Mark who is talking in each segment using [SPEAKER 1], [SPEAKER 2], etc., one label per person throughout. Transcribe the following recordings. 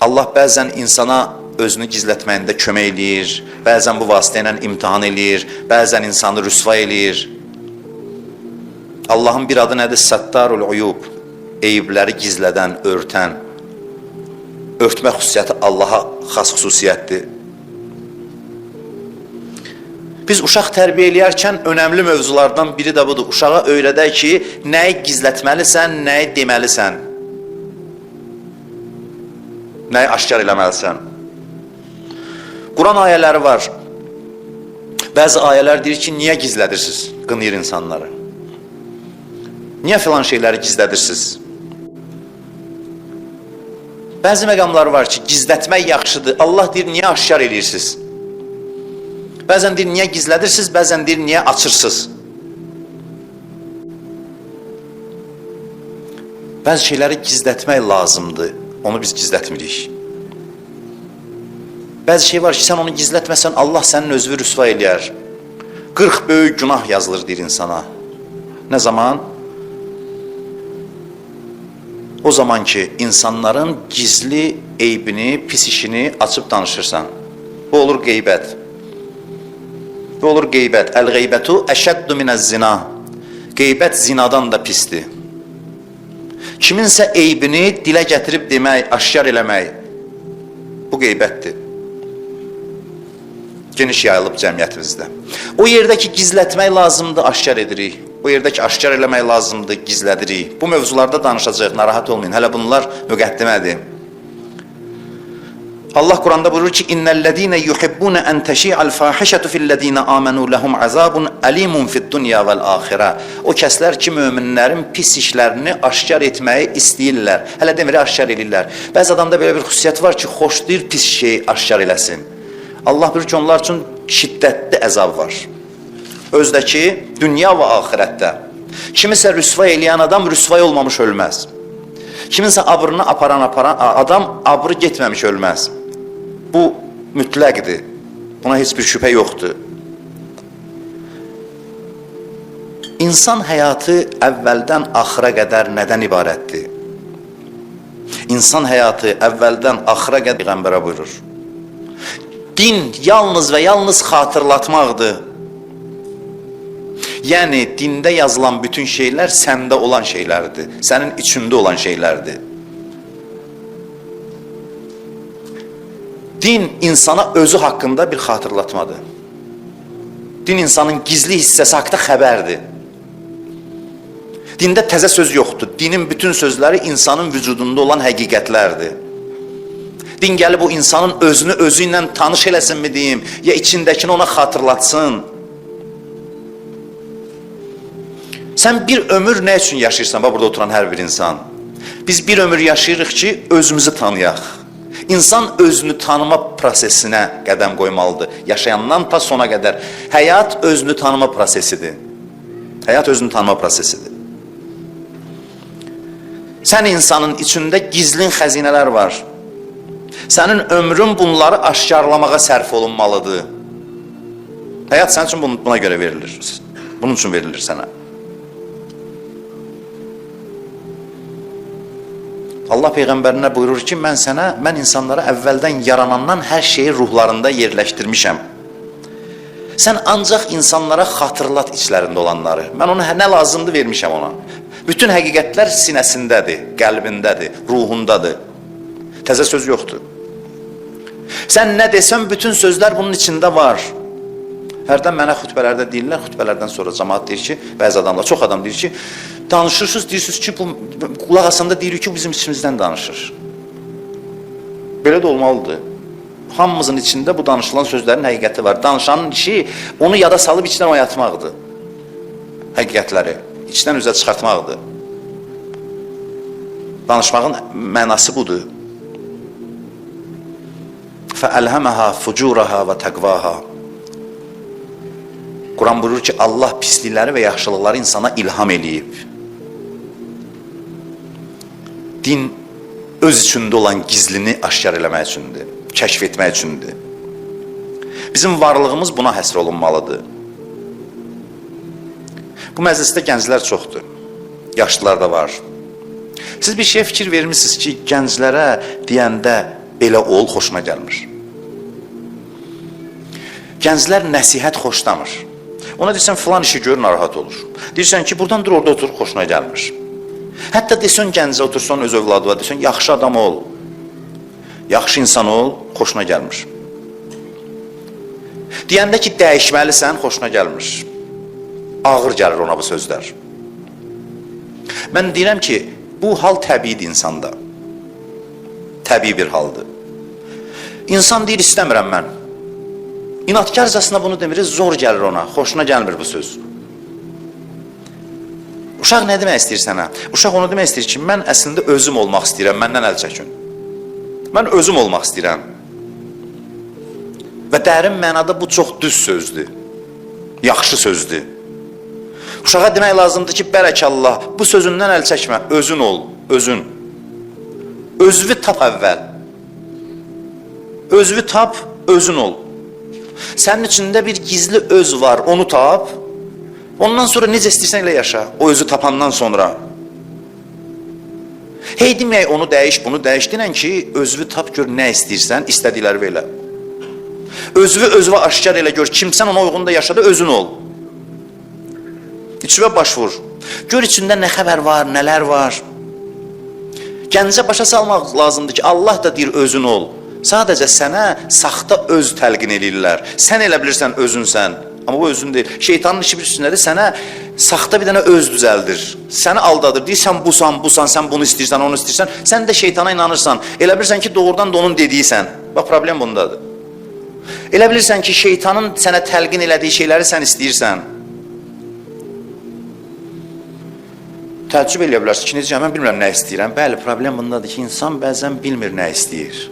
[SPEAKER 1] Allah bəzən insana özünü gizlətməyində kömək eləyir, bəzən bu vasitə ilə imtihan eləyir, bəzən insanı rüsva eləyir. Allahın bir adı nədir? Səttarul uyub, eyibləri gizlədən, örtən. Örtmə xüsusiyyəti Allaha xas xüsusiyyətdir. Biz uşaq tərbiyə eləyərkən önəmli mövzulardan biri də budur. Uşağa öyrədək ki, nəyi gizlətməlisən, nəyi deməlisən, nəyi aşkar eləməlisən. Quran ayələri var. Bəzi ayələr deyir ki, niyə gizlədirsiniz? Qınıyır insanları. Niyə filan şeyləri gizlədirsiniz? Bəzi məqamlar var ki, gizlətmək yaxşıdır. Allah deyir, niyə aşkar eləyirsiniz? Bəzən deyir, niyə gizlədirsiniz? Bəzən deyir, niyə açırsınız? Bəzi şeyləri gizlətmək lazımdır. Onu biz gizlətmirik. Bəzi şey var ki, sən onu gizlətməsən, Allah sənin özünü rüsva eləyər. 40 böyük günah yazılır deyir insana. Nə zaman? O zaman ki, insanların gizli eybini, pis işini açıb danışırsan. Bu olur qeybət. Bu olur qeybət. Əl-qeybətu əşəddu minəz-zina. Qeybət zinadan da pisdir. Kiminsə eybini dilə gətirib demək, aşkar eləmək, bu qeybətdir. Geniş yayılıb cəmiyyətimizdə. O yerdəki gizlətmək lazımdır, aşkar edirik. O yerdəki aşkar eləmək lazımdır, gizlədirik. Bu mövzularda danışacaq, narahat olmayın. Hələ bunlar müqəddimədir. Allah Quranda buyurur ki, İnnellezine yuhibbun en teşi'al fahişatu fillezine amenu lehum azabun alimun fid-dunya vel-ahire. O kəslər ki, möminlərin pis işlərini aşkar etməyi istəyirlər. Hələ demir, aşkar edirlər. Bəzi adamda belə bir xüsusiyyət var ki, xoşlayır pis şeyi aşkar eləsin. Allah buyurur ki, onlar üçün şiddətli əzab var. Özdəki dünya və axirətdə. Kimisə rüsva eləyən adam rüsvay olmamış ölməz. Kiminsə abrını aparan adam abrı getməmiş ölməz. Bu mütləqdir. Buna heç bir şübhə yoxdur. İnsan həyatı əvvəldən axıra qədər nədən ibarətdir? İnsan həyatı əvvəldən axıra qədər Peyğəmbərə buyurur. Din yalnız və yalnız xatırlatmaqdır. Yəni, dində yazılan bütün şeylər səndə olan şeylərdir. Sənin içində olan şeylərdir. Din insana özü haqqında bir xatırlatmadır. Din insanın gizli hissəsi haqqında xəbərdir. Dində təzə söz yoxdur. Dinin bütün sözləri insanın vücudunda olan həqiqətlərdir. Din gəlib o insanın özünü özü ilə tanış eləsin mi deyim, ya içindəkini ona xatırlatsın. Sən bir ömür nə üçün yaşayırsan, burada oturan hər bir insan? Biz bir ömür yaşayırıq ki, özümüzü tanıyaq. İnsan özünü tanıma prosesinə qədəm qoymalıdır. Yaşayandan ta sona qədər. Həyat özünü tanıma prosesidir. Həyat özünü tanıma prosesidir. Sən insanın içində gizlin xəzinələr var. Sənin ömrün bunları aşkarlamağa sərf olunmalıdır. Həyat sənin üçün buna görə verilir. Bunun üçün verilir sənə. Allah Peyğəmbərinə buyurur ki, mən insanlara əvvəldən yaranandan hər şeyi ruhlarında yerləşdirmişəm. Sən ancaq insanlara xatırlat içlərində olanları. Mən ona nə lazımdır vermişəm ona. Bütün həqiqətlər sinəsindədir, qəlbindədir, ruhundadır. Təzə söz yoxdur. Sən nə desən, bütün sözlər bunun içində var. Hərdən mənə xütbələrdə deyirlər, xütbələrdən sonra cəmaat deyir ki, bəzi adamlar, çox adam deyir ki, danışırsınız, deyirsiniz ki, bu qulaq asanda deyir ki, bizim içimizdən danışır. Belə də olmalıdır. Hamımızın içində bu danışılan sözlərin həqiqəti var. Danışanın işi onu yada salıb içdən oyatmaqdır. Həqiqətləri içdən üzə çıxartmaqdır. Danışmağın mənası budur. فَأَلْهَمَهَا فُجُورَهَا وَتَقْوَاهَا. Quran buyurur ki, Allah pislikləri və yaxşılıqları insana ilham eləyib. Din öz içində olan gizlini aşkar eləmək üçündür, kəşf etmək üçündür. Bizim varlığımız buna həsr olunmalıdır. Bu məclisdə gənclər çoxdur, yaşlılar da var. Siz bir şeyə fikir vermişsiniz ki, gənclərə deyəndə belə ol xoşuna gəlmir. Gənclər nəsihət xoşlamır. Ona deyirsən, filan işi gör, narahat olur. Deyirsən ki, buradan dur, orada otur, xoşuna gəlmir. Hətta desən, gəncə otursan, öz övladı var, desən, yaxşı adam ol, yaxşı insan ol, xoşuna gəlmir. Deyəndə ki, dəyişməlisən, xoşuna gəlmir. Ağır gəlir ona bu sözlər. Mən deyirəm ki, bu hal təbiidir insanda. Təbii bir haldır. İnsan deyir, istəmirəm mən. İnatkarcasına bunu demirir, zor gəlir ona, xoşuna gəlmir bu söz. Uşaq nə demək istəyir sənə? Uşaq onu demək istəyir ki, mən əslində özüm olmaq istəyirəm, məndən əl çəkin. Mən özüm olmaq istəyirəm. Və dərin mənada bu çox düz sözdür. Yaxşı sözdür. Uşağa demək lazımdır ki, bərəkallah, bu sözündən əl çəkmə, özün ol, özün. Özünü tap əvvəl. Özünü tap, özün ol. Sənin içində bir gizli öz var, onu tap. Ondan sonra necə istəyirsən elə yaşa, o özü tapandan sonra. Hey deməyək, onu dəyiş, bunu dəyiş denən ki, özünü tap, gör nə istəyirsən, istədikləri elə. Özünü aşkar elə gör, kimsən ona uyğun da yaşadı, özün ol. İçivə baş vur. Gör içində nə xəbər var, nələr var. Gəncə başa salmaq lazımdır ki, Allah da deyir özün ol. Sadəcə sənə saxta öz təlqin edirlər. Sən elə bilirsən özünsən, amma bu özün deyil. Şeytanın işi bir üstündədir, sənə saxta bir dənə öz düzəldir. Səni aldadır, deyir sən busan, sən bunu istəyirsən, onu istəyirsən. Sən də şeytana inanırsan. Elə bilirsən ki, doğrudan da onun dediysən. Bax, problem bundadır. Elə bilirsən ki, şeytanın sənə təlqin elədiyi şeyləri sən istəyirsən. Təəccüb eləyə bilərsin ki, necə, mən bilmirəm nə istəyirəm. Bəli, problem bundadır ki, insan bəzən bilmir nə istəyir.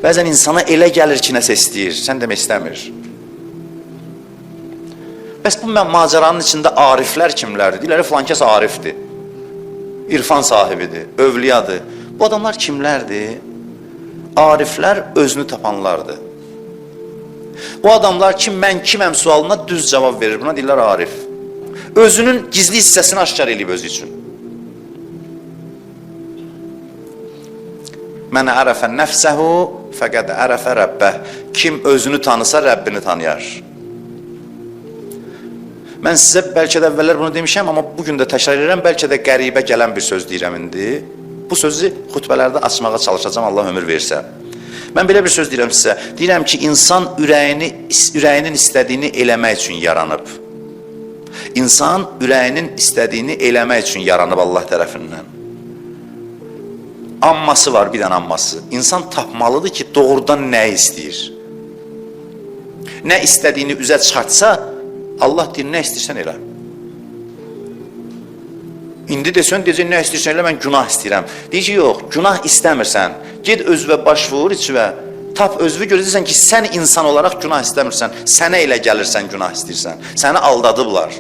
[SPEAKER 1] Bəzən insana elə gəlir ki, nəsə istəyir, sən demək istəmir. Bəs bu macəranın içində ariflər kimlərdir? Deyirlər, filankəs arifdir, irfan sahibidir, övliyadır. Bu adamlar kimlərdir? Ariflər özünü tapanlardır. Bu adamlar ki, mən kiməm sualına düz cavab verir, buna deyirlər arif. Özünün gizli hissəsini aşkar eləyib özü üçün. Mən ərəfə nəfsəhu fəqəd ərəfə rəbbəh. Kim özünü tanısa, Rəbbini tanıyar. Mən sizə bəlkə də əvvəllər bunu demişəm, amma bugün də təkrar edirəm, bəlkə də qəribə gələn bir söz deyirəm indi. Bu sözü xutbələrdə açmağa çalışacağım, Allah ömür versə. Mən belə bir söz deyirəm sizə. Deyirəm ki, insan ürəyinin istədiyini eləmək üçün yaranıb. İnsan ürəyinin istədiyini eləmək üçün yaranıb Allah tərəfindən. Amması var, bir dənə amması. İnsan tapmalıdır ki, doğrudan nə istəyir. Nə istədiyini üzə çıxartsa, Allah deyir, nə istəyirsən elə. İndi desən, deyəcək, nə istəyirsən elə, mən günah istəyirəm. Deyir ki, yox, günah istəmirsən. Ged özvə baş vur, içvə. Tap özvü görəcəksən ki, sən insan olaraq günah istəmirsən. Sənə elə gəlirsən, günah istəyirsən. Səni aldadıblar.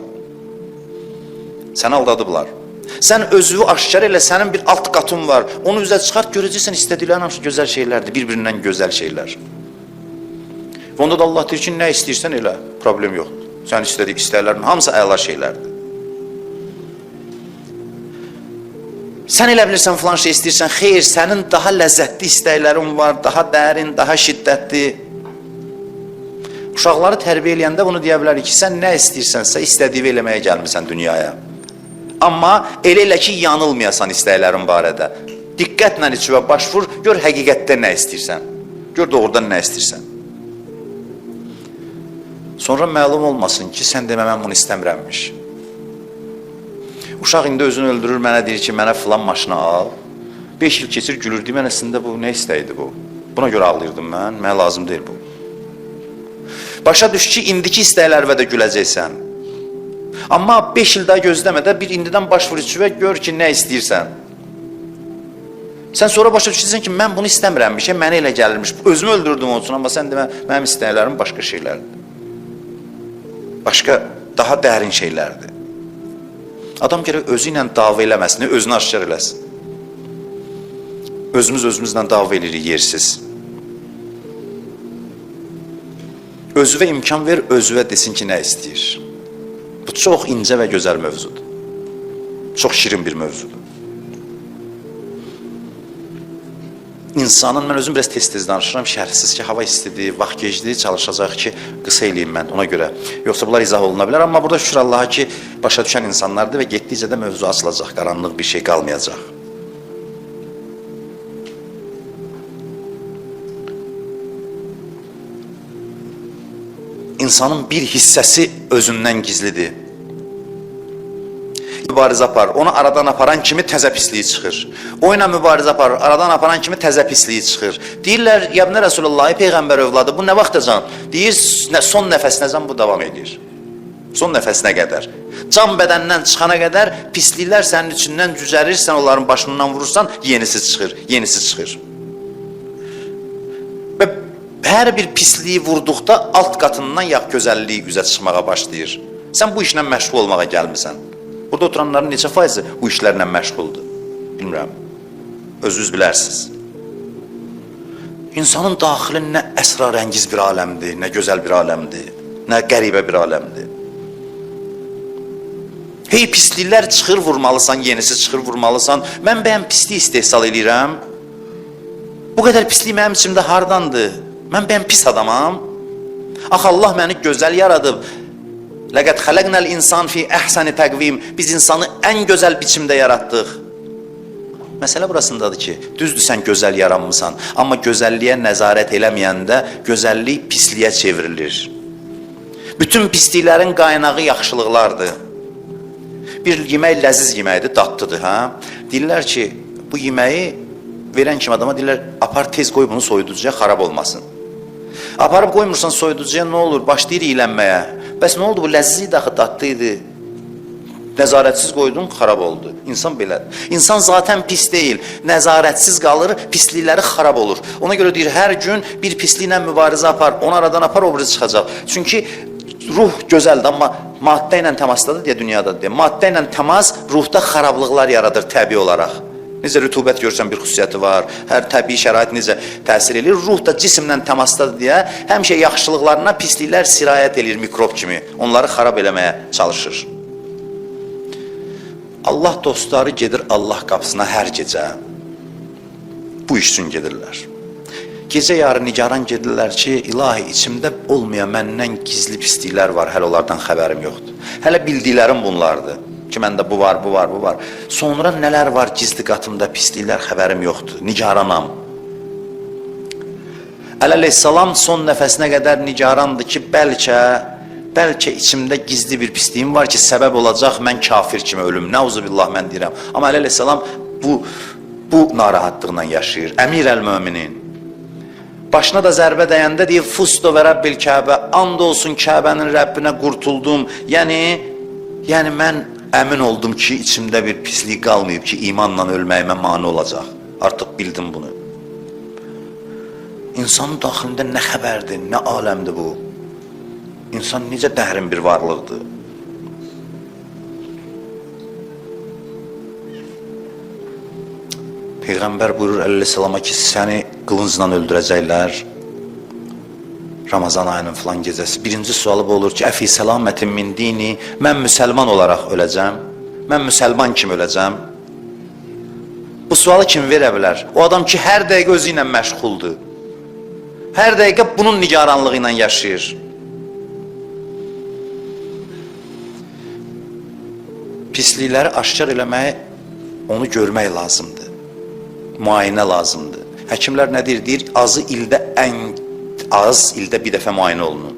[SPEAKER 1] Səni aldadıblar. Sən özünü aşkar elə, sənin bir alt qatın var. Onu üzə çıxart, görəcəksən istədiklərin hamısı gözəl şeylərdir, bir-birindən gözəl şeylər. Və onda da Allah deyir ki, nə istəyirsən elə, problem yoxdur. Sən istədiklərin hamısı əla şeylərdir. Sən elə bilirsən, filan şey istəyirsən, xeyr, sənin daha ləzzətli istəklərin var, daha dərin, daha şiddətli. Uşaqları tərbiyə eləyəndə bunu deyə bilərik ki, sən nə istəyirsənsə, istədiyi eləməyə gəlmirsən dünyaya. Amma elə ki, yanılmayasan istəklərin barədə. Diqqətlə içivə baş vur, gör həqiqətdə nə istəyirsən. Gör doğrudan nə istəyirsən. Sonra məlum olmasın ki, sən demə, mən bunu istəmirəmmiş. Uşaq indi özünü öldürür, mənə deyir ki, mənə filan maşını al. 5 il keçir, gülür, deyir, mən əslində bu, nə istəyidi bu? Buna görə ağlayırdım mən, mənə lazım deyil bu. Başa düş ki, indiki istəklərvə də güləcəksən. Amma 5 il daha gözləmədə bir indidən baş vur içivə, gör ki, nə istəyirsən. Sən sonra başa düşürsən ki, mən bunu istəmirəmmiş, mənə elə gəlirmiş. Özümü öldürdüm onun üçün, amma sən demə, mənim istəklərim başqa şeylərdir. Başqa, daha dərin şeylərdir. Adam gərək özü ilə dava eləməsin, özünü aşkar eləsin. Özümüzlə dava eləyirik yersiz. Özüvə imkan ver, özüvə desin ki, nə istəyir. Bu çox incə və gözəl mövzudur. Çox şirin bir mövzudur. insanın, mən özüm biraz tez-tez danışıram, şərhsiz ki, hava istidir, vaxt gecdir, çalışacaq ki, qısa eləyim mən ona görə. Yoxsa bunlar izah oluna bilər, amma burada şükür Allaha ki, başa düşən insanlardır və getdikcə də mövzu açılacaq, qaranlıq bir şey qalmayacaq. İnsanın bir hissəsi özündən gizlidir. Mübarizə apar, onu aradan aparan kimi təzə pisliyi çıxır. O ilə mübarizə apar, aradan aparan kimi təzə pisliyi çıxır. Deyirlər, Yəbnə Rəsulullahi Peyğəmbər övladı, bu nə vaxtacan? Deyir, son nəfəsinəcən bu davam edir. Son nəfəsinə qədər. Can bədəndən çıxana qədər pisliklər sənin içindən cüzərir, sən onların başından vurursan, yenisi çıxır, yenisi çıxır. Və hər bir pisliyi vurduqda alt qatından yağ gözəlliyi üzə çıxmağa başlayır. Sən bu işlə məşğul olmağa gəlmirsən. Burada oturanların neçə faizi bu işlərlə məşğuldur? Bilmirəm. Özünüz bilərsiniz. İnsanın daxili nə əsrarəngiz bir aləmdir, nə gözəl bir aləmdir, nə qəribə bir aləmdir. Hey, pisliklər çıxır, vurmalısan, yenisi çıxır, vurmalısan. Mən bəyəm pislik istehsal edirəm. Bu qədər pislik mənim içimdə hardandır? Mən bəyəm pis adamam. Axı Allah məni gözəl yaradıb. Ləqəd xələqnəl insan fi əhsəni təqvim. Biz insanı ən gözəl biçimdə yaratdıq. Məsələ burasındadır ki, düzdür sən gözəl yaranmısan, amma gözəlliyə nəzarət eləməyəndə gözəllik pisliyə çevrilir. Bütün pisliklərin qaynağı yaxşılıqlardır. Bir yemək ləziz yeməkdir, dadlıdır, hə? Deyirlər ki, bu yeməyi verən kim adama deyirlər, apar tez qoy bunu soyuducuya, xarab olmasın. Aparıb qoymursan soyuducuya, nə olur? Başlayır iylənməyə. Bəs nə oldu? Bu ləzziz idi, axı dadlıydı. Nəzarətsiz qoydun, xarab oldu. İnsan belədir. İnsan zaten pis deyil. Nəzarətsiz qalır, pislikləri xarab olur. Ona görə deyir, hər gün bir pisliklə mübarizə apar, onu aradan apar, o biri çıxacaq. Çünki ruh gözəldir, amma maddə ilə təmasdadır deyə dünyada deyə. Maddə ilə təmas ruhda xarablıqlar yaradır təbii olaraq. Necə rütubət görsən bir xüsusiyyəti var, hər təbii şərait necə təsir edir. Ruh da cisimlə təmasdadır deyə həmişə yaxşılıqlarına pisliklər sirayət edir mikrob kimi. Onları xarab eləməyə çalışır. Allah dostları gedir Allah qapısına hər gecə. Bu iş üçün gedirlər. Gecə yarı nigaran gedirlər ki, ilahi içimdə olmayan məndən gizli pisliklər var, hələ onlardan xəbərim yoxdur. Hələ bildiklərim bunlardır. Ki, məndə bu var, bu var, bu var. Sonra nələr var gizli qatımda pisliklər xəbərim yoxdur, nigaranam. Əleyhissalam son nəfəsinə qədər nigarandır ki, bəlkə içimdə gizli bir pisliyim var ki, səbəb olacaq mən kafir kimi ölüm. Nəuzubillah mən deyirəm. Amma əleyhissalam bu narahatlığla yaşayır. Əmir əl-müminin. Başına da zərbə dəyəndə deyir, fusto və Rəbbil Kəbə, and olsun Kəbənin Rəbbinə qurtuldum. Yəni mən əmin oldum ki, içimdə bir pislik qalmayıb ki, imanla ölməyimə mane olacaq. Artıq bildim bunu. İnsanın daxilində nə xəbərdir, nə aləmdir bu? İnsan necə dərin bir varlıqdır? Peyğəmbər buyurur əleyhissalama ki, səni qılıncla öldürəcəklər. Ramazan ayının filan gecəsi. Birinci sualı bu olur ki, əfi səlamətin min dini, mən müsəlman olaraq öləcəm, mən müsəlman kimi öləcəm. Bu sualı kim verə bilər? O adam ki, hər dəqiqə özü ilə məşğuldur. Hər dəqiqə bunun nigaranlığı ilə yaşayır. Pislikləri aşkar eləməyə onu görmək lazımdır. Müayinə lazımdır. Həkimlər nə deyir? Deyir, azı ildə bir dəfə müayinə olunur.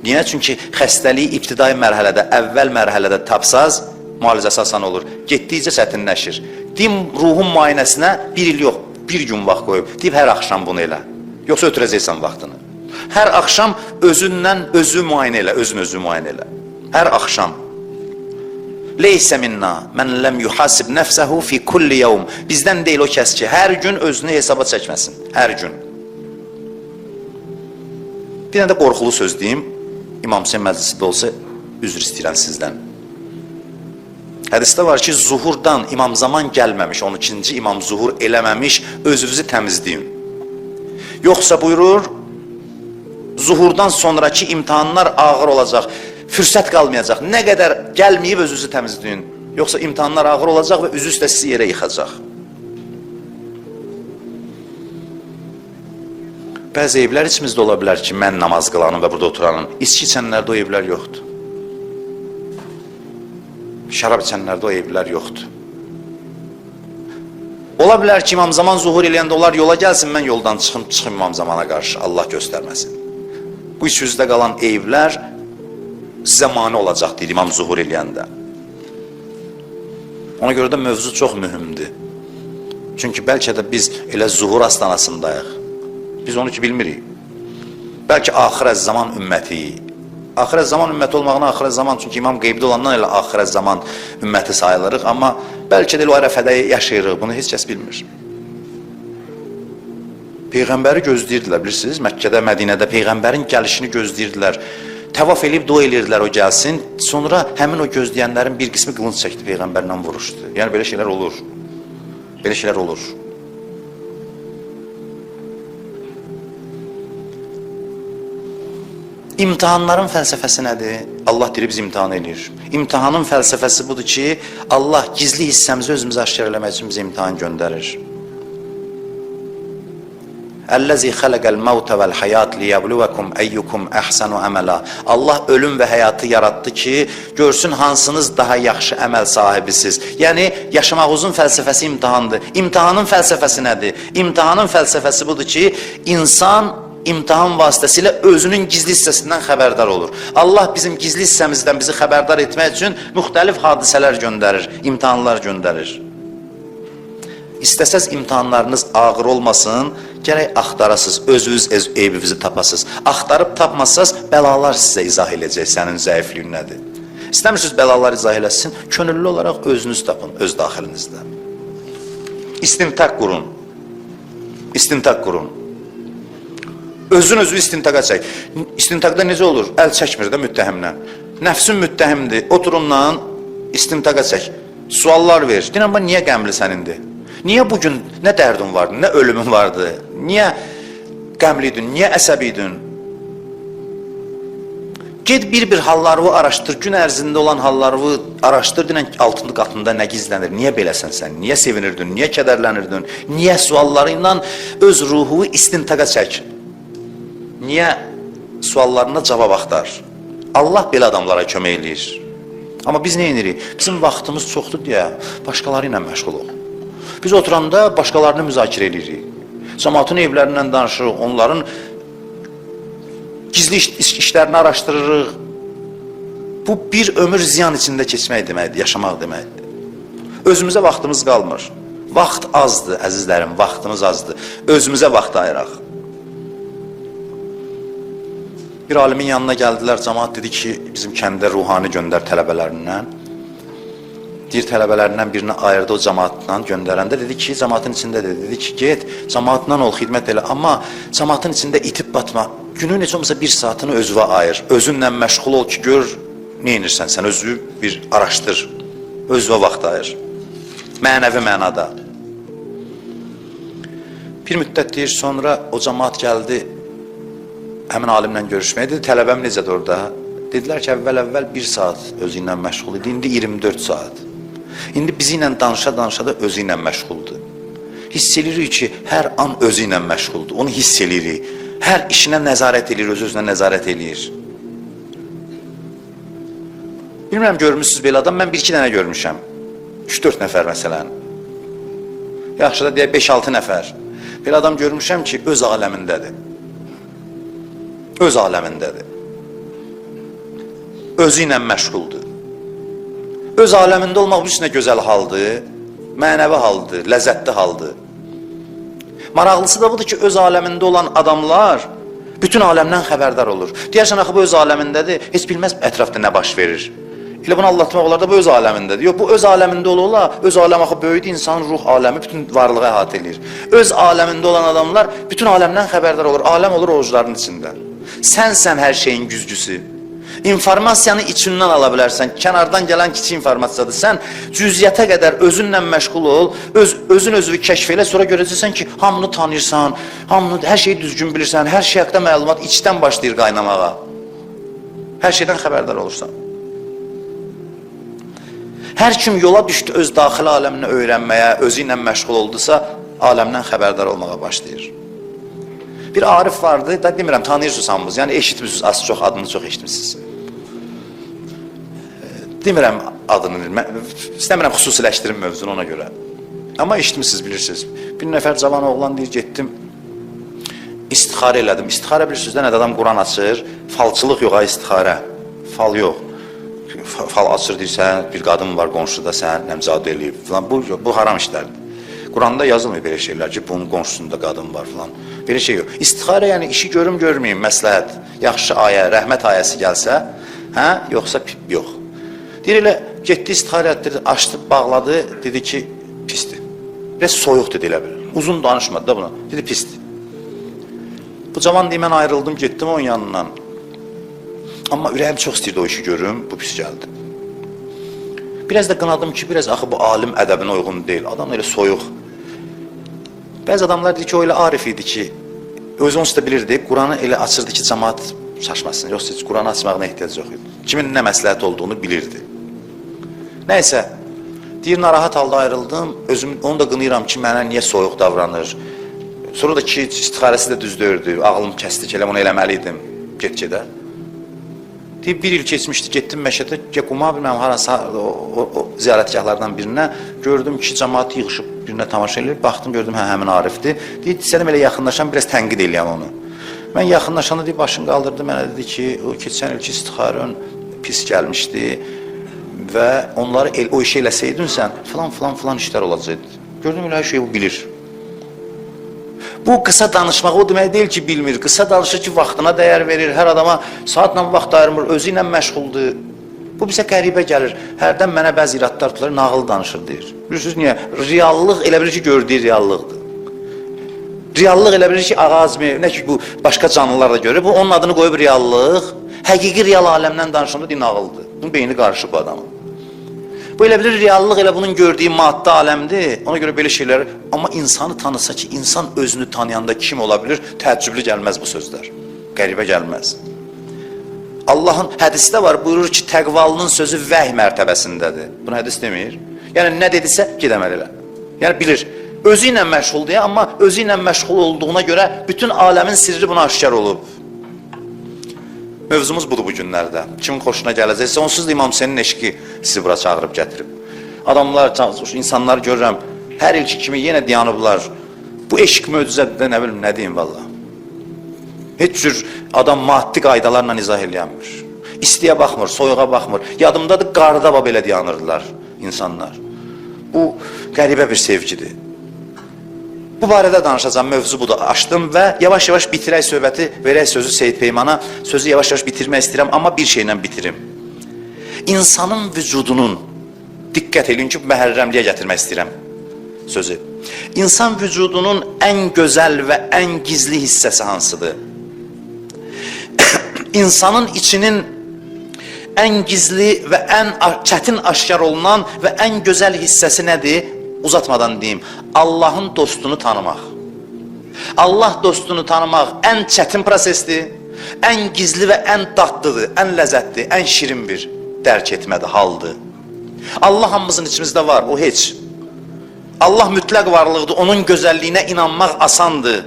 [SPEAKER 1] Niyə? Çünki xəstəliyi ibtidai mərhələdə, əvvəl mərhələdə tapsaz, müalicəsi asan olur. Getdikcə çətinləşir. Deyim, ruhun müayinəsinə bir il yox, bir gün vaxt qoyub. Deyib, hər axşam bunu elə. Yoxsa ötürəcəksən vaxtını. Hər axşam özündən özü müayinə elə, özünü müayinə elə. Hər axşam. Leysə minna, mən ləm yuhasib nəfsəhu fi kulli yevm. Bizdən deyil o kəs ki, hər gün özünü hesaba çəkməsin. Hər gün. Bir dənə də qorxulu söz deyim. İmam Hüseyin məclisində olsa, üzr istəyirəm sizdən. Hədisdə var ki, zuhurdan imam zaman gəlməmiş, 12-ci imam zuhur eləməmiş, özünüzü təmizləyin. Yoxsa buyurur, zuhurdan sonraki imtihanlar ağır olacaq. Fürsət qalmayacaq. Nə qədər gəlməyib özünüzü təmizləyin. Yoxsa imtihanlar ağır olacaq və üzü üstə sizi yerə yıxacaq. Bəzi evlər içimizdə ola bilər ki, mən namaz qılanım və burada oturanım. İçki içənlərdə o evlər yoxdur. Şərab içənlərdə o evlər yoxdur. Ola bilər ki, İmam Zaman zuhur eləyəndə onlar yola gəlsin, mən yoldan çıxım İmam Zamana qarşı, Allah göstərməsin. Bu içinizdə qalan evlər sizə mane olacaq deyil İmam zuhur eləyəndə. Ona görə də mövzu çox mühümdür. Çünki bəlkə də biz elə zuhur astanasındayıq. Biz onu ki bilmirik. Bəlkə axirət zaman ümmətiyik. Axirət zaman ümməti olmağına axirət zaman, çünki imam qeybdə olandan elə axirət zaman ümməti sayılırıq, amma bəlkə də o ərəfədə yaşayırıq, bunu heç kəs bilmir. Peyğəmbəri gözləyirdilər, bilirsiniz, Məkkədə, Mədinədə Peyğəmbərin gəlişini gözləyirdilər. Təvaf eləyib dua eləyirdilər o gəlsin, sonra həmin o gözləyənlərin bir qismi qılınc çəkdi, Peyğəmbərlə vuruşdu. Yəni belə şeylər olur. Belə şeylər olur. İmtihanların fəlsəfəsi nədir? Allah deyir, biz imtihan edir. İmtihanın fəlsəfəsi budur ki, Allah gizli hissəmizi özümüzü aşkar eləmək üçün bizə imtihan göndərir. Əl-ləzi xələqəl məvtə vəl-həyat liyəbluvakum əyyukum əhsənu əmələ. Allah ölüm və həyatı yaratdı ki, görsün hansınız daha yaxşı əməl sahibisiz. Yəni, yaşamağınızın fəlsəfəsi imtihandır. İmtihanın fəlsəfəsi nədir? İmtihanın fəlsəfəsi budur ki, insan imtihan vasitəsilə özünün gizli hissəsindən xəbərdar olur. Allah bizim gizli hissəmizdən bizi xəbərdar etmək üçün müxtəlif hadisələr göndərir, imtihanlar göndərir. İstəsəz imtihanlarınız ağır olmasın, gərək axtarasız, özünüz eybinizi tapasız. Axtarıb tapmasaz, bəlalar sizə izah eləyəcək, sənin zəifliyin nədir? İstəmirsiniz bəlalar izah eləsin, könüllü olaraq özünüz tapın, öz daxilinizdə. İstimtaq qurun. İstimtaq qurun. Özün-özü istintaqa çək. İstintaqda necə olur? Əl çəkmir də müttəhimlə. Nəfsin müttəhimdir. Oturundan istintaqa çək. Suallar ver. Deyirəm, niyə qəmlisən indi? Niyə bugün nə dərdin vardı, nə ölümün vardı? Niyə qəmliydin, niyə əsəbiydin? Ged bir hallarını araşdır, gün ərzində olan hallarını araşdır, deyən altında qatında nə gizlənir, niyə beləsən sən, niyə sevinirdin, niyə kədərlənirdin, niyə sualları ilə öz ruhu istintaqa çək. Niyə suallarına cavab axtar? Allah belə adamlara kömək eləyir. Amma biz nə edirik? Bizim vaxtımız çoxdur deyə başqaları ilə məşğul ol. Biz oturanda başqalarını müzakirə edirik. Cəmaatın evlərindən danışırıq, onların gizli işlərini araşdırırıq. Bu bir ömür ziyan içində keçmək deməkdir, yaşamaq deməkdir. Özümüzə vaxtımız qalmır. Vaxt azdır, əzizlərim, vaxtımız azdır. Özümüzə vaxt ayıraq. Bir alimin yanına gəldilər, cəmaat dedi ki, bizim kəndə ruhani göndər tələbələrindən. Deyir, tələbələrindən birini ayırdı o cəmaatdan göndərəndə, dedi ki, cəmaatın içində dedi ki, get, cəmaatdan ol, xidmət elə, amma cəmaatın içində itib batma. Günün heç olmasa bir saatını özünə ayır, özünlə məşğul ol ki, gör, nə inirsən, sən özü bir araşdır, özünə vaxt ayır. Mənəvi mənada. Bir müddət deyir, sonra o cəmaat gəldi, həmin alimlə görüşməyə, dedi, tələbəm necədir orada? Dedilər ki, əvvəl 1 saat özü ilə məşğul idi, indi 24 saat. İndi bizi ilə danışa-danışa da özü ilə məşğuldur. Hiss edirik ki, hər an özü ilə məşğuldur, onu hiss edirik. Hər işinə nəzarət edir, öz-özünə nəzarət edir. Bilmirəm, görmüşsünüz belə adam, mən 1-2 dənə görmüşəm. 3-4 nəfər məsələn. Yaxşı da deyək, 5-6 nəfər. Belə adam görmüşəm ki, öz aləmindədir. Öz aləmindədir. Özü ilə məşğuldur. Öz aləmində olmaq bir üstünə gözəl haldır, mənəvi haldır, ləzzətli haldır. Maraqlısı da budur ki, öz aləmində olan adamlar bütün aləmdən xəbərdar olur. Deyərsən, axı bu öz aləmindədir, heç bilməz ətrafda nə baş verir. Elə bunu anlatmaq olar da bu öz aləmindədir. Yox, bu öz aləmində ola, öz aləm axı böyüdür, insanın ruh aləmi bütün varlığı əhatə edir. Öz aləmində olan adamlar bütün aləmdən xəbərdar olur, aləm olur oğuzların içində. Sənsən hər şeyin güzgüsü. İnformasiyanı içindən ala bilərsən, kənardan gələn kiçik informasiyadır. Sən cüziyyətə qədər özünlə məşğul ol, özün özünü kəşf elə, sonra görəcəksən ki, hamını tanıyırsan, hər şeyi düzgün bilirsən, hər şey haqqında məlumat içdən başlayır qaynamağa. Hər şeydən xəbərdar olursan. Hər kim yola düşdü, öz daxili aləmini öyrənməyə, özü ilə məşğul oldusa, aləmdən xəbərdar olmağa başlayır. Bir Arif vardı, da demirəm, tanıyırsınız hamınız, yəni eşitmişsiniz, az çox adını çox eşitmişsiniz. Demirəm adını, istəmirəm xüsusiləşdirim mövzunu ona görə. Amma eşitmişsiniz, bilirsiniz. Bir nəfər cavan oğlan deyir, getdim, istixarə elədim. İstixarə bilirsiniz də, nədə adam Quran açır, falçılıq yox, istixarə, fal yox. Fal açır deyirsən, bir qadın var qonşuda sən nəmzadə eləyib falan. Bu haram işlərdir. Quranda yazılmıyor belə şeylər ki, bunun qonşusunda qadın var falan. Belə şey yox. İstixarə yəni işi görüm görməyim, məsləhət, yaxşı ayə, rəhmət ayəsi gəlsə, hə, yoxsa yox. Deyir elə, getdi istixarə etdirdi, açdı, bağladı, dedi ki, pisdir. Biraz soyuq dedi elə bilir. Uzun danışmadı da buna, dedi pisdir. Bu cavan deyim, mən ayrıldım, getdim onun yanından. Amma ürəyim çox istəyirdi o işi görüm, bu pis gəldi. Biraz da qınadım ki, biraz axı bu alim ədəbinə uyğun deyil. Adam elə soyuq. Bəzi adamlar deyir ki, o elə Arif idi ki, özü onsuz da bilirdi, Quranı elə açırdı ki, cəmaat şaşmasın. Yoxsa heç Quranı açmağına ehtiyac yox idi. Kimin nə məsləhət olduğunu bilirdi. Nəysə, deyir, narahat halda ayrıldım, onu da qınayıram ki, mənə niyə soyuq davranır. Sonra da ki, istixarəsi də düz dördü, ağlım kəsdi ki, elə bunu eləməliydim, get-gedə. Deyib, bir il keçmişdi, getdim məşədə, quma bilməm, harası o ziyarətgahlardan birinə, gördüm ki, cəmaat yığışıb birinə tamaşa edir, baxdım, gördüm, həmin Arifdir. Deyib, istədim elə yaxınlaşan, biraz tənqid eləyəm onu. Mən yaxınlaşanda deyib, başını qaldırdı, mənə dedi ki, o keçən ilki istixarən pis gəlmişdi və onları o işi eləsəydin sən, filan işlər olacaqdı. Gördüm, elə hər şeyi o bilir. Bu qısa danışmaq o demək deyil ki, bilmir. Qısa danışır ki, vaxtına dəyər verir, hər adama saatla vaxt ayırmır, özü ilə məşğuldur. Bu bizə qəribə gəlir. Hərdən mənə bəzi iradlar tutar, nağıl danışır deyir. Bilirsiniz niyə? Reallıq elə bilir ki, gördüyü reallıqdır. Reallıq elə bilir ki, ağazmi, nə ki bu başqa canlılar da görür. Bu onun adını qoyub reallıq. Həqiqi real aləmdən danışanda deyil, nağıldır. Bunun beyni qarışıb bu adamın. Bu elə bilir, reallıq elə bunun gördüyü maddə aləmdir. Ona görə belə şeylər, amma insanı tanısa ki, insan özünü tanıyanda kim ola bilir, təəccüblü gəlməz bu sözlər. Qəribə gəlməz. Allahın hədisdə var, buyurur ki, təqvalının sözü vəhy mərtəbəsindədir. Bunu hədis demir. Yəni, nə dedisə, gedəməli elə. Yəni, bilir, özü ilə məşğuldur, amma özü ilə məşğul olduğuna görə bütün aləmin sirri buna aşkar olub. Mövzumuz budur bu günlərdə. Kimin xoşuna gələcəksə, onsuz da İmam Hüseynin eşqi sizi bura çağırıb gətirib. Adamlar, insanlar görürəm, hər ilki kimi yenə dayanıblar. Bu eşq möcüzədir, nə bilim, nə deyim valla. Heç cür adam maddi qaydalarla izah eləyənmir. İstiyə baxmır, soyuğa baxmır. Yadımdadır, qarda belə dayanırdılar insanlar. Bu qəribə bir sevgidir. Bu barədə danışacağım, mövzu budur, açdım və yavaş-yavaş bitirək söhbəti, verək sözü Seyid Peymana, sözü yavaş-yavaş bitirmək istəyirəm, amma bir şeylə bitirim. İnsanın vücudunun, diqqət edin ki, məhərrəmliyə gətirmək istəyirəm sözü. İnsan vücudunun ən gözəl və ən gizli hissəsi hansıdır? İnsanın içinin ən gizli və ən çətin aşkar olunan və ən gözəl hissəsi nədir? Uzatmadan deyim, Allahın dostunu tanımaq. Allah dostunu tanımaq ən çətin prosesdir, ən gizli və ən dadlıdır, ən ləzzətli, ən şirin bir dərk etmədir, haldır. Allah hamımızın içimizdə var, o heç. Allah mütləq varlıqdır, onun gözəlliyinə inanmaq asandır.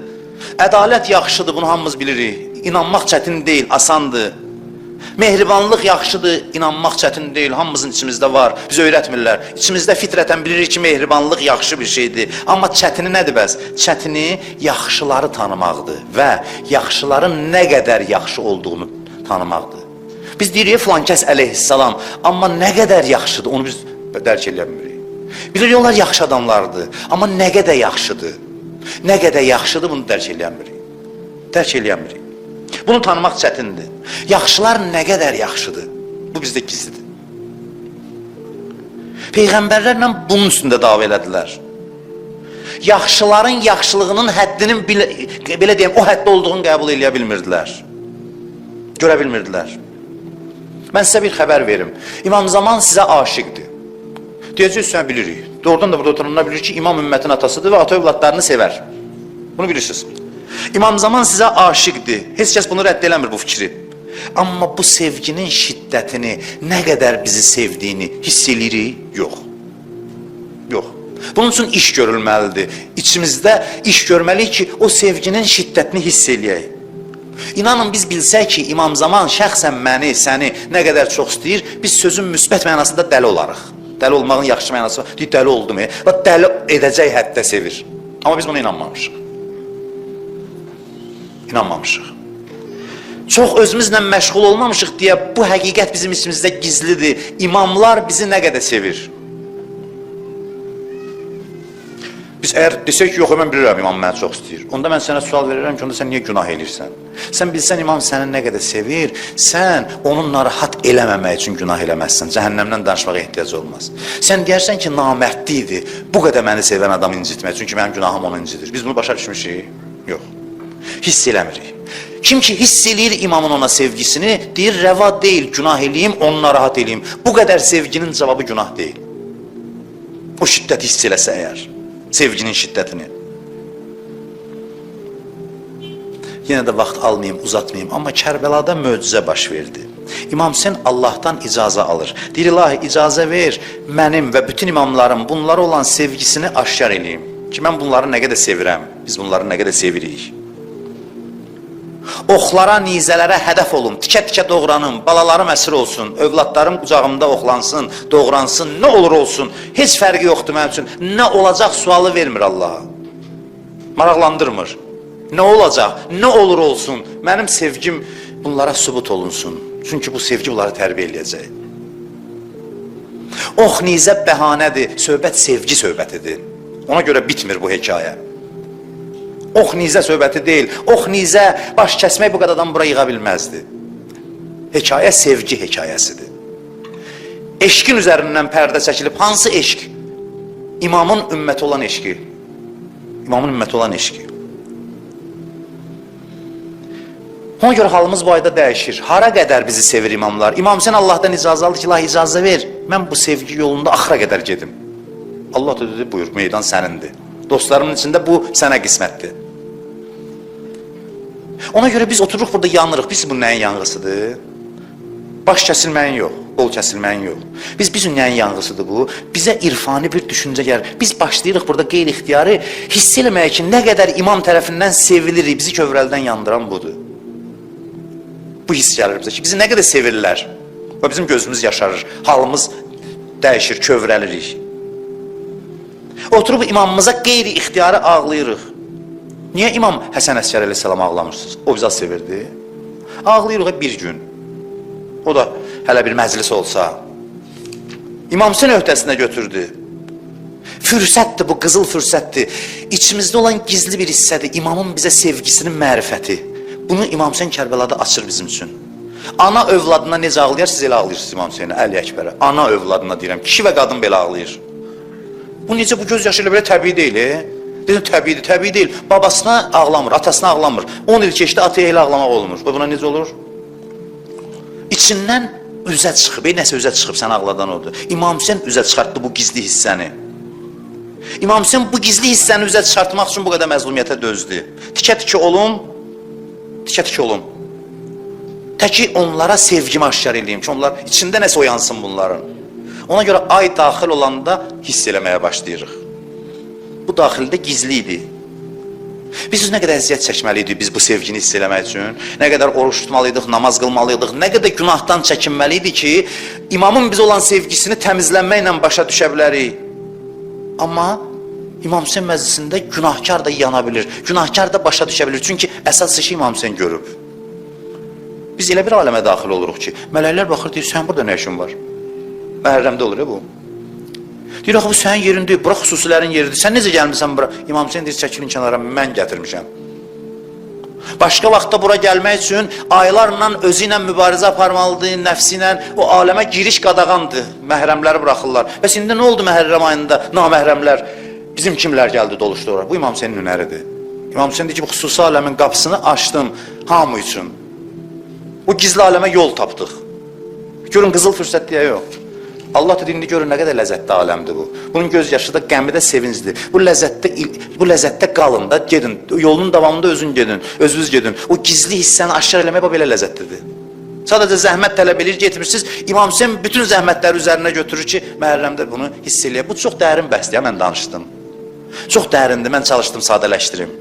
[SPEAKER 1] Ədalət yaxşıdır, bunu hamımız bilirik. İnanmaq çətin deyil, asandır. Mehribanlıq yaxşıdır, inanmaq çətin deyil, hamımızın içimizdə var, biz öyrətmirlər. İçimizdə fitrətən bilirik ki, mehribanlıq yaxşı bir şeydir. Amma çətini nədir bəs? Çətini yaxşıları tanımaqdır və yaxşıların nə qədər yaxşı olduğunu tanımaqdır. Biz deyirik, filan kəs əleyhissalam, amma nə qədər yaxşıdır, onu biz dərk eləmirik. Bilirik, onlar yaxşı adamlardır, amma nə qədər yaxşıdır? Nə qədər yaxşıdır, bunu dərk eləmirik. Dərk eləmirik. Bunu tanımaq çətindir. Yaxşılar nə qədər yaxşıdır? Bu bizdə gizlidir. Peyğəmbərlərlə bunun üstündə dava elədilər. Yaxşıların yaxşılığının həddinin, belə deyəm, o həddə olduğunu qəbul eləyə bilmirdilər. Görə bilmirdilər. Mən sizə bir xəbər verim. İmam Zaman sizə aşiqdir. Deyəcəksiniz, bilirik. Doğrudan da burada oturanlar bilir ki, İmam ümmətin atasıdır və ata övladlarını sevər. Bunu bilirsiniz. İmam Zaman sizə aşiqdir. Heç kəs bunu rədd eləmir bu fikri. Amma bu sevginin şiddətini, nə qədər bizi sevdiyini hiss eləyirik? Yox. Yox. Bunun üçün iş görülməlidir. İçimizdə iş görməliyik ki, o sevginin şiddətini hiss eləyək. İnanın biz bilsək ki, İmam Zaman şəxsən məni, səni nə qədər çox istəyir, biz sözün müsbət mənasında dəli olarıq. Dəli olmağın yaxşı mənası var. Deyir, dəli oldum. Dəli edəcək həddə sevir. Amma biz buna inanmamışıq. İnanmamışıq. Çox özümüzlə məşğul olmamışıq deyə bu həqiqət bizim içimizdə gizlidir. İmamlar bizi nə qədər sevir. Biz əgər desək ki, yox, mən bilirəm, imam məni çox istəyir. Onda mən sənə sual verirəm ki, onda sən niyə günah eləyirsən? Sən bilsən, imam səni nə qədər sevir, sən onun narahat eləməmək üçün günah eləməzsən. Cəhənnəmdən danışmağa ehtiyac olmaz. Sən deyərsən ki, namərdli idi, bu qədər məni sevən adamı incitmək, çünki mənim günahım onu incidir. Biz bunu başa düşmüşük? Yox. Hiss eləmirik. Kim ki hiss eləyir imamın ona sevgisini, deyir, rəva deyil, günah eləyim, onu narahat eləyim. Bu qədər sevginin cavabı günah deyil. O şiddət hiss eləsə əgər. Sevginin şiddətini. Yenə də vaxt almayayım, uzatmayayım. Amma Kərbəlada möcüzə baş verdi. İmam Hüseyn Allahdan icazə alır. Deyir, ilahi, icazə ver, mənim və bütün imamlarım bunlara olan sevgisini aşkar eləyim. Ki, mən bunları nə qədər sevirəm, biz bunları nə qədər sevirik. Oxlara, nizələrə hədəf olum, tikə-tikə doğranım, balalarım əsir olsun, övladlarım qucağımda oxlansın, doğransın, nə olur olsun, heç fərqi yoxdur mənim üçün. Nə olacaq sualı vermir Allaha. Maraqlandırmır. Nə olacaq, nə olur olsun, mənim sevgim bunlara sübut olunsun. Çünki bu sevgi bunları tərbiyə eləyəcək. Ox, nizə bəhanədir, söhbət sevgi söhbətidir. Ona görə bitmir bu hekayə. Ox nizə söhbəti deyil, ox nizə baş kəsmək bu qədər adam bura yığa bilməzdi. Hekayə sevgi hekayəsidir. Eşqin üzərindən pərdə çəkilib, hansı eşq? İmamın ümməti olan eşqi. İmamın ümməti olan eşqi. Ona görə halımız bu ayda dəyişir. Hara qədər bizi sevir imamlar? İmam Hüseyn Allahdan icazə aldı ki, ilahi icazə ver, mən bu sevgi yolunda axıra qədər gedim. Allah da dedi, buyur, meydan sənindir. Dostlarımın içində bu sənə qismətdir. Ona görə biz otururuq burada yanırıq. Biz bu nəyin yanğısıdır? Baş kəsilməyin yox, qol kəsilməyin yox. Biz nəyin yanğısıdır bu? Bizə irfani bir düşüncə gəlir. Biz başlayırıq burada qeyri-ixtiyarı hiss eləməyə ki, nə qədər imam tərəfindən sevilirik, bizi kövrəldən yandıran budur. Bu hiss gəlir bizə ki, bizi nə qədər sevirlər və bizim gözümüz yaşarır, halımız dəyişir, kövrəlirik. Oturub imamımıza qeyri-ixtiyarı ağlayırıq. Niyə İmam Həsən Əsgər əleyhissalam ağlamırsınız? O bizi az sevirdi. Ağlayırıq bir gün. O da hələ bir məclis olsa. İmam Hüseyn öhdəsinə götürdü. Fürsətdir bu, qızıl fürsətdir. İçimizdə olan gizli bir hissədir. İmamın bizə sevgisinin mərifəti. Bunu İmam Hüseyn Kərbəlada açır bizim üçün. Ana övladına necə ağlayır, siz elə ağlayırsınız İmam Hüseynə, Əli Əkbərə. Ana övladına deyirəm, kişi və qadın belə ağlayır. Bu necə, bu göz yaşı ilə belə təbii deyil, Dedim, təbii deyil. Babasına ağlamır, atasına ağlamır. 10 il keçdi, ataya elə ağlamaq olmur. Buna necə olur? İçindən üzə çıxıb, nəsə üzə çıxıb, sən ağladan odur. İmam Hüseyn üzə çıxartdı bu gizli hissəni. İmam Hüseyn bu gizli hissəni üzə çıxartmaq üçün bu qədər məzlumiyyətə dözdü. Tikə-tikə olum, tikə-tikə olum. Təki onlara sevgimi aşkar edeyim ki, onlar içində nəsə oyansın bunların. Ona görə ay daxil olanda hiss eləməyə başlayırıq. Bu daxildə gizli idi. Biz nə qədər əziyyət çəkməliydik biz bu sevgini hiss eləmək üçün, nə qədər oruç tutmalıydıq, namaz qılmalıydıq, nə qədər günahdan çəkinməliydik ki, imamın biz olan sevgisini təmizlənməklə başa düşə bilərik. Amma İmam Hüseyn məclisində günahkar da yana bilir, günahkar da başa düşə bilir. Çünki əsas işi İmam Hüseyn görüb. Biz elə bir aləmə daxil oluruq ki, mələklər baxır, deyir, sən burada nə işin var? Məhərrəmdə olur bu. Deyir, axı bu sənin yerindir, bura xüsusilərin yeridir. Sən necə gəlmirsən bura? İmam Hüseyn deyir, çəkilin kənara, mən gətirmişəm. Başqa vaxtda bura gəlmək üçün aylarla özü ilə mübarizə aparmalıdır, nəfsi ilə. O aləmə giriş qadağandır, məhrəmləri buraxırlar. Bəs indi nə oldu Məhərrəm ayında naməhrəmlər? Bizim kimlər gəldi, doluşdu ora? Bu İmam Hüseynin hünəridir. İmam Hüseyn deyir ki, bu xüsusi aləmin qapısını açdım hamı üçün. O gizli aləmə yol tapdıq. Görün, qızıl fürsət deyə yox. Allah da indi görün nə qədər ləzzətli aləmdir bu. Bunun göz yaşı da, qəmi də sevincdir. Bu ləzzətdə qalın da, gedin. Yolunun davamında özün gedin, özünüz gedin. O gizli hissəni aşkar eləmək belə ləzzətlidir. Sadəcə zəhmət tələb edir, getmirsiniz. İmam Hüseyn bütün zəhmətləri üzərinə götürür ki, Məhərrəmdə bunu hiss eləyək. Bu çox dərin bəhsdir, mən danışdım. Çox dərindir, mən çalışdım sadələşdirim.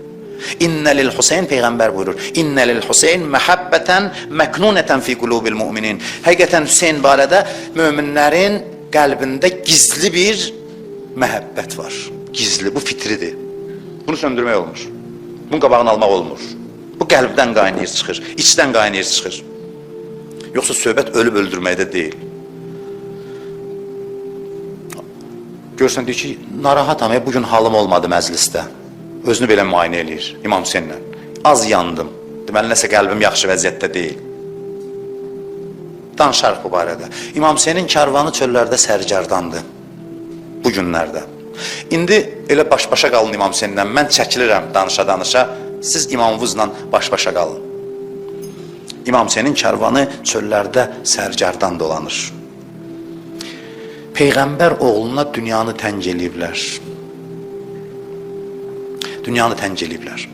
[SPEAKER 1] İnnə lil Hüseyn, Peyğəmbər buyurur. İnnə lil Hüseyn məhəbbətən məknunətən fi qulubil müminin. Həqiqətən Hüseyn barədə möminlərin qəlbində gizli bir məhəbbət var. Gizli, bu fitridir. Bunu söndürmək olmur. Bunun qabağını almaq olmur. Bu qəlbdən qaynayır çıxır, içdən qaynayır çıxır. Yoxsa söhbət ölüb öldürməkdə deyil. Görürsən, deyir ki, narahatam, bugün halım olmadı məclisdə. Özünü belə müayinə eləyir İmam Hüseynlə. Az yandım. Deməli, nəsə qəlbim yaxşı vəziyyətdə deyil. Danışarıq bu barədə. İmam Hüseynin karvanı çöllərdə sərgardandır. Bu günlərdə. İndi elə baş-başa qalın İmam Hüseynlə. Mən çəkilirəm danışa-danışa. Siz imamınızla baş-başa qalın. İmam Hüseynin karvanı çöllərdə sərgardan dolanır. Peyğəmbər oğluna dünyanı təng eləyiblər. Dünyanı təng eləyiblər.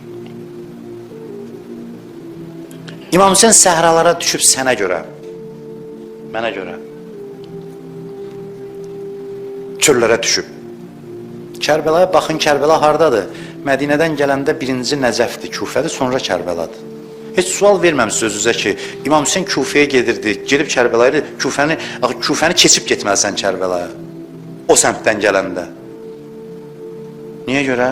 [SPEAKER 1] İmam Hüseyn səhralara düşüb sənə görə, mənə görə. Çöllərə düşüb. Kərbəlaya baxın, Kərbəla hardadır? Mədinədən gələndə birinci Nəcəfdir, Küfədir, sonra Kərbəladır. Heç sual verməmişsiniz özünüzə ki, İmam Hüseyn Küfəyə gedirdi, gedib Kərbəlaya, Küfəni keçib getməlisən Kərbəlaya. O səmtdən gələndə. Niyə görə?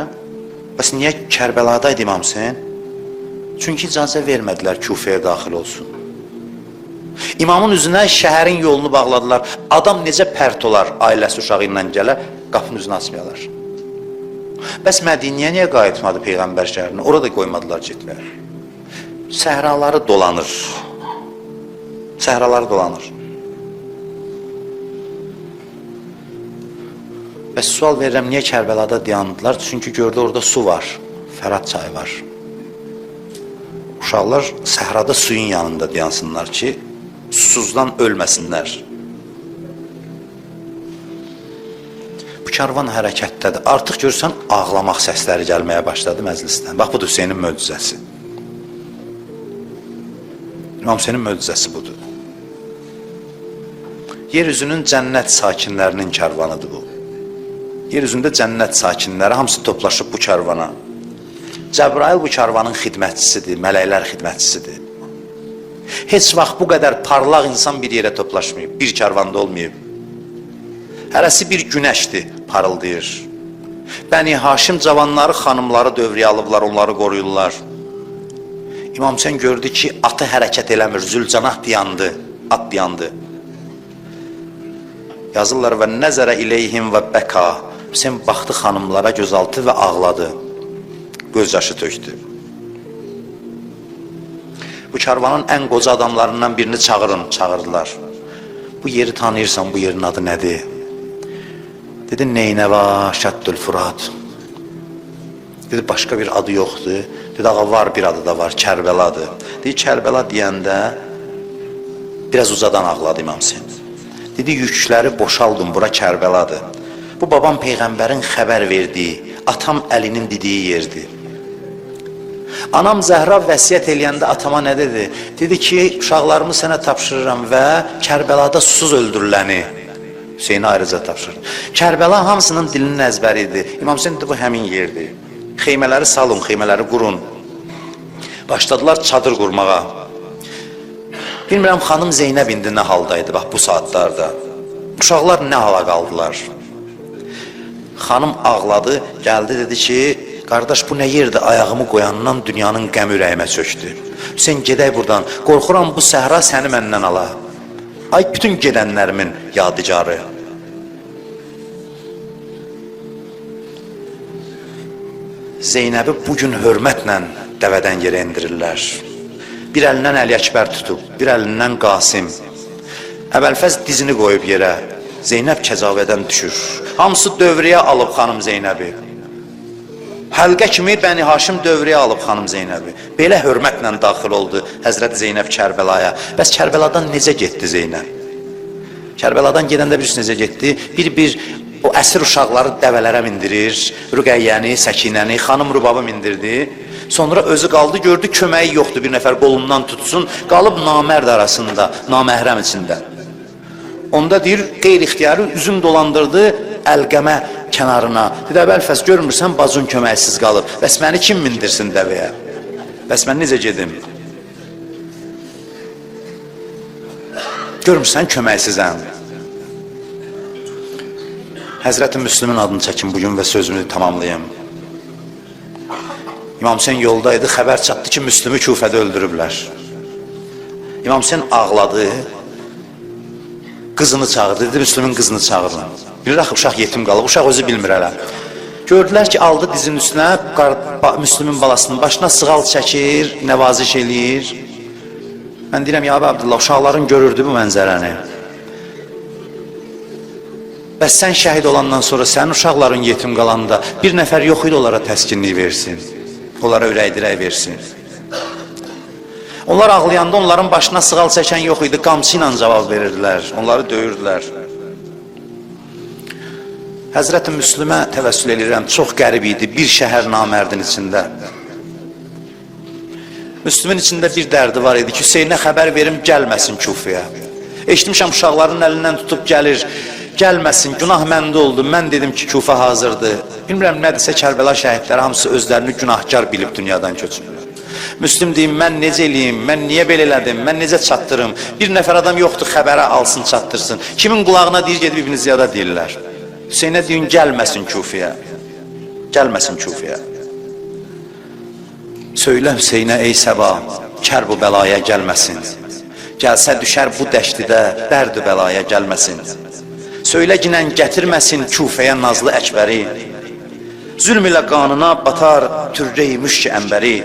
[SPEAKER 1] Bəs niyə Kərbəladaydı İmam Hüseyn? Çünki icazə vermədilər Küfəyə daxil olsun. İmamın üzünə şəhərin yolunu bağladılar. Adam necə pərt olar, ailəsi uşağı ilə gələ, qapının üzünü açmayalar. Bəs Mədiniyə niyə qayıtmadı Peyğəmbər şəhərinə? Orada qoymadılar getməyə. Səhraları dolanır. Səhraları dolanır. Bəs sual verirəm, niyə Kərbəlada dayandılar? Çünki gördü orada su var, Fərat çayı var. Uşaqlar səhrada suyun yanında dayansınlar ki, susuzdan ölməsinlər. Bu karvan hərəkətdədir. Artıq görürsən, ağlamaq səsləri gəlməyə başladı məclisdən. Bax, budur Hüseynin möcüzəsi. İmam Hüseynin möcüzəsi budur. Yeryüzünün cənnət sakinlərinin karvanıdır bu. Yeryüzündə cənnət sakinləri hamısı toplaşıb bu karvana. Cəbrail bu karvanın xidmətçisidir, mələklər xidmətçisidir. Heç vaxt bu qədər parlaq insan bir yerə toplaşmayıb, bir karvanda olmayıb. Hərəsi bir günəşdir, parıldayır. Bəni Haşim cavanları, xanımları dövrəyə alıblar, onları qoruyurlar. İmam Hüseyn gördü ki, atı hərəkət eləmir, Zülcanah dayandı, at dayandı. Yazırlar və nəzərə iləyhim və bəka. Hüseyn baxdı xanımlara gözaltı və ağladı. Göz yaşı tökdü. Bu karvanın ən qoca adamlarından birini çağırdılar. Bu yeri tanıyırsan, bu yerin adı nədir? Dedi, Neynəva Şəddül Furat. Dedi, başqa bir adı yoxdur. Dedi, ağa var, bir adı da var, Kərbəladır. Dedi, Kərbəla deyəndə biraz uzadan ağladı İmam Hüseyn. Dedi, yükləri boşaldım, bura Kərbəladır. Bu babam Peyğəmbərin xəbər verdiyi, atam Əlinin dediyi yerdir. Anam Zəhra vəsiyyət eləyəndə atama nə dedi? Dedi ki, uşaqlarımı sənə tapşırıram və Kərbəlada susuz öldürüləni Hüseyni ayrıca tapşırır. Kərbəla hamısının dilinin əzbəri idi. İmam Hüseyn dedi, bu həmin yerdir. Xeymələri salın, xeymələri qurun. Başladılar çadır qurmağa. Bilmirəm, xanım Zeynəb indi nə haldaydı, bax, bu saatlarda. Uşaqlar nə hala qaldılar? Xanım ağladı, gəldi, dedi ki, qardaş, bu nə yerdir, ayağımı qoyandan dünyanın qəm ürəyimə çöktü. Hüseyin, gedək buradan, qorxuram bu səhra səni məndən ala. Ay, bütün gedənlərimin yadigarı. Zeynəbi bugün hörmətlə dəvədən yerə indirirlər. Bir əlindən Əli Əkbər tutub, bir əlindən Qasim. Əvvəlfəz dizini qoyub yerə, Zeynəb kəcavədən düşür. Hamısı dövrəyə alıb xanım Zeynəbi. Həlqə kimi Bəni Haşim dövrəyə alıb xanım Zeynəbi. Belə hörmətlə daxil oldu Həzrət Zeynəb Kərbəlaya. Bəs Kərbəladan necə getdi Zeynəb? Kərbəladan gedəndə bilirsiniz necə getdi? Bir o əsir uşaqları dəvələrə mindirir, Rüqəyyəni, Səkinəni, xanım Rübabı mindirdi. Sonra özü qaldı, gördü köməyi yoxdur, bir nəfər qolundan tutsun, qalıb namərd arasında, naməhrəm içində. Onda deyir, qeyri-ixtiyarı üzün dolandırdı Əlqəmə kənarına. Dedi, Əbəlfəz, görmürsən, bacın köməksiz qalıb. Bəs məni kim mindirsin dəvəyə? Bəs mən necə gedim? Görmürsən, köməksizəm. Həzrəti Müslümün adını çəkin bugün və sözümü tamamlayayım. İmam Hüseyin yoldaydı, xəbər çatdı ki, Müslümü Küfədə öldürüblər. İmam Hüseyin ağladı, qızını çağırdı, dedi, Müslümün qızını çağırın. Bilir axı, uşaq yetim qalıb, uşaq özü bilmir hələ. Gördülər ki, aldı dizinin üstünə, Müslümün balasının başına sığal çəkir, nəvaziş eləyir. Mən deyirəm, ya Abdullah, uşaqların görürdü bu mənzərəni. Bəs sən şəhid olandan sonra sənin uşaqların yetim qalanda bir nəfər yox idi onlara təskinlik versin, onlara ürək-dirək versin. Onlar ağlayanda onların başına sığal çəkən yox idi, qamçı ilə cavab verirdilər, onları döyürdülər. Həzrəti Müslümə təvəssül edirəm, çox qərib idi bir şəhər namərdin içində. Müslümün içində bir dərdi var idi ki, Hüseynə xəbər verim, gəlməsin Küfəyə. Eşitmişəm, uşaqların əlindən tutub gəlir, gəlməsin, günah məndə oldu, mən dedim ki, Küfə hazırdır. Bilmirəm, nədirsə Kərbəla şəhidləri hamısı özlərini günahkar bilib dünyadan köçürlər. Müslüm deyim, mən necə eləyim, mən niyə belə elədim, mən necə çatdırım? Bir nəfər adam yoxdur, xəbərə alsın, çatdırsın. Kimin qulağına deyir, gedib İbn Ziyada deyirlər. Hüseynə deyin, gəlməsin Küfəyə, gəlməsin Küfəyə. Söylə Hüseynə, ey Səba, kər bu bəlaya gəlməsin. Gəlsə düşər bu dəştidə, dərd-ü bəlaya gəlməsin. Söylə ginən gətirməsin Küfəyə nazlı əkbəri. Zülm ilə qanına batar türrey müşk əmbəri.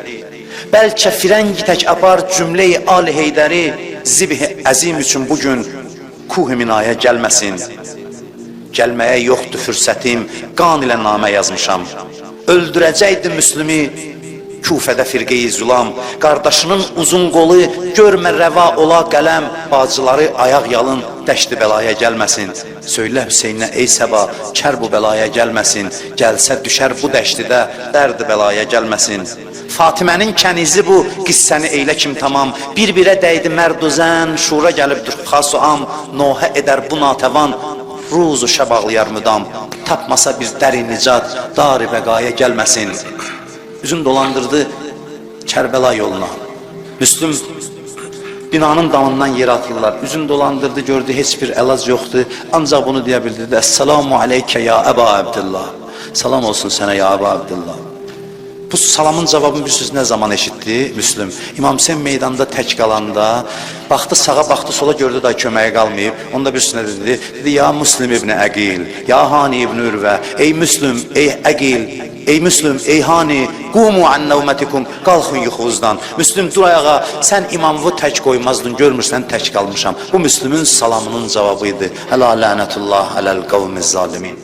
[SPEAKER 1] Bəlkə firəngi tək apar cümləyi Ali Heydəri. Zibh-i əzim üçün bugün kuh-i minaya gəlməsin. Gəlməyə yoxdur fürsətim, qan ilə namə yazmışam. Öldürəcəkdi Müslümü Küfədə firqeyi zülam. Qardaşının uzun qolu görmə rəva ola qələm. Bacıları ayaq yalın dəşti bəlaya gəlməsin. Söylə Hüseynə, ey Səba, kər bu bəlaya gəlməsin. Gəlsə düşər bu dəştidə, dərd bəlaya gəlməsin. Fatimənin kənizi bu, qissəni eylə kim tamam. Bir-birə dəydi mərduzən, şura gəlibdir xas-u am. Nohə edər bu natəvan, ruzu şəb ağlayar müdam. Tapmasa bir dəri nicat, dar-i bəqaya gəlməsin. Üzün dolandırdı Kərbəla yoluna. Müslüm binanın damından yer atırlar. Üzün dolandırdı, gördü heç bir əlac yoxdur. Ancaq bunu deyə bildirdi. Əssalamu aleykə ya Əba Abdullah. Salam olsun sənə ya Əba Abdullah. Bu salamın cavabını bir söz nə zaman eşitdi Müslüm? İmam Hüseyin meydanda tək qalanda, baxdı sağa, baxdı sola, gördü da köməyi qalmayıb. Onda bir sözünə dedi, dedi, ya Müslüm ibn Əqil, ya Hani ibn Ürvə, ey Müslüm, ey Əqil, ey Müslüm, ey Hani, qumu an nəvmətikum, qalxın yuxunuzdan. Müslüm, dur ayağa, sən imamı tək qoymazdın, görmürsən tək qalmışam. Bu Müslümün salamının cavabıydı. Əla lənətullah ələl qavmiz zalimin.